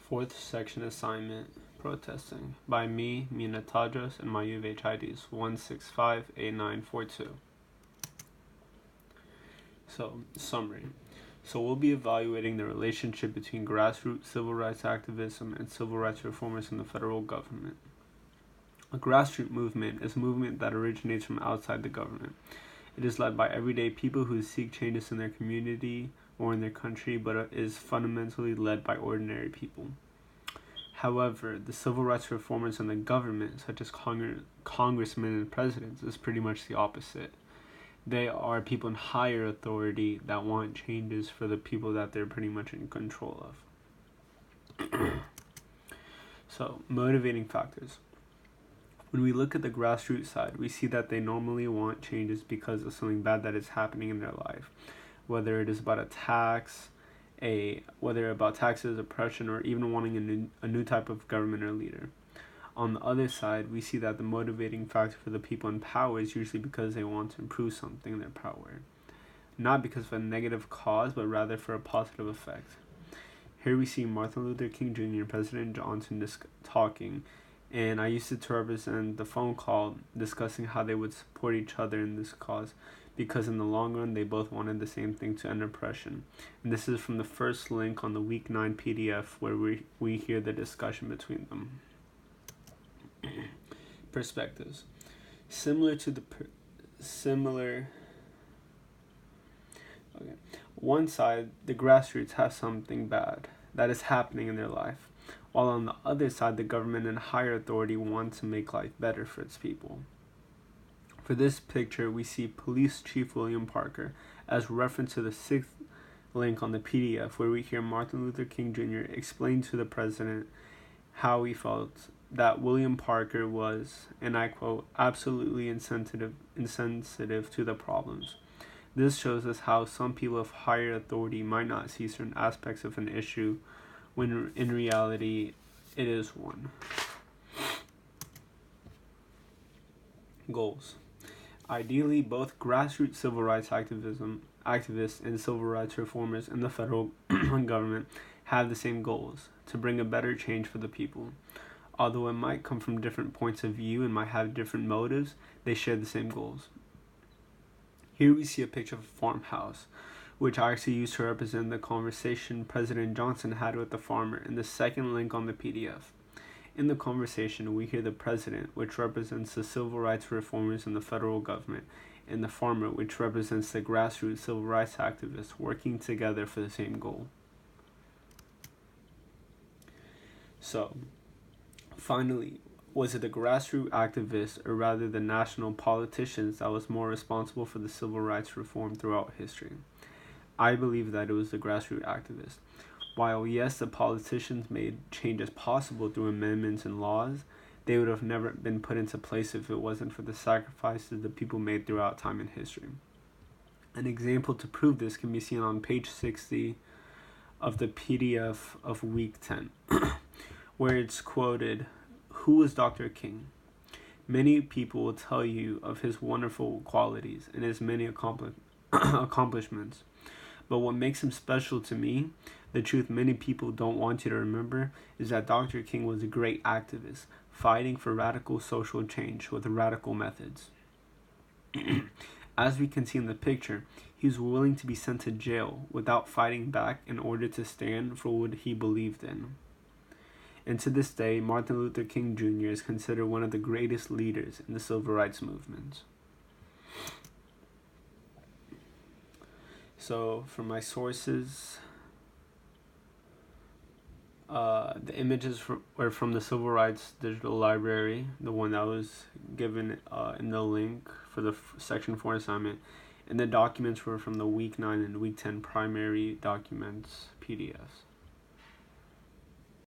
Fourth section assignment, protesting, by me, Mina Tadros, and my U of H IDs 1658942. So, summary. So we'll be evaluating the relationship between grassroots civil rights activism and civil rights reformers in the federal government. A grassroots movement is a movement that originates from outside the government. It is led by everyday people who seek changes in their community or in their country, but is fundamentally led by ordinary people. However, the civil rights reformers in the government, such as congressmen and presidents, is pretty much the opposite. They are people in higher authority that want changes for the people that they're pretty much in control of. So, motivating factors. When we look at the grassroots side, we see that they normally want changes because of something bad that is happening in their life, whether it is about a tax, whether about taxes, oppression, or even wanting a new type of government or leader. On the other side, we see that the motivating factor for the people in power is usually because they want to improve something in their power, not because of a negative cause, but rather for a positive effect. Here we see Martin Luther King Jr. and President Johnson talking, and I used it to represent the phone call discussing how they would support each other in this cause, because in the long run they both wanted the same thing, to end oppression. And this is from the first link on the week 9 PDF where we hear the discussion between them. Perspectives. One side, the grassroots have something bad that is happening in their life, while on the other side, the government and higher authority want to make life better for its people. For this picture, we see Police Chief William Parker as reference to the 6th link on the PDF, where we hear Martin Luther King Jr. explain to the president how he felt that William Parker was, and I quote, absolutely insensitive to the problems. This shows us how some people of higher authority might not see certain aspects of an issue when in reality it is one. Goals. Ideally, both grassroots civil rights activists and civil rights reformers in the federal government have the same goals, to bring a better change for the people. Although it might come from different points of view and might have different motives, they share the same goals. Here we see a picture of a farmhouse, which I actually used to represent the conversation President Johnson had with the farmer in the second link on the PDF. In the conversation, we hear the president, which represents the civil rights reformers in the federal government, and the farmer, which represents the grassroots civil rights activists, working together for the same goal. So, finally, was it the grassroots activists, or rather the national politicians, that was more responsible for the civil rights reform throughout history? I believe that it was the grassroots activists. While yes, the politicians made changes possible through amendments and laws, they would have never been put into place if it wasn't for the sacrifices the people made throughout time in history. An example to prove this can be seen on page 60 of the PDF of week 10, where it's quoted, "Who was Dr. King? Many people will tell you of his wonderful qualities and his many accomplishments. But what makes him special to me, the truth many people don't want you to remember, is that Dr. King was a great activist, fighting for radical social change with radical methods. As we can see in the picture, he was willing to be sent to jail without fighting back in order to stand for what he believed in. And to this day, Martin Luther King Jr. is considered one of the greatest leaders in the civil rights movement." So, for my sources, the images were from the Civil Rights Digital Library, the one that was given in the link for the Section 4 assignment, and the documents were from the Week 9 and Week 10 primary documents PDFs.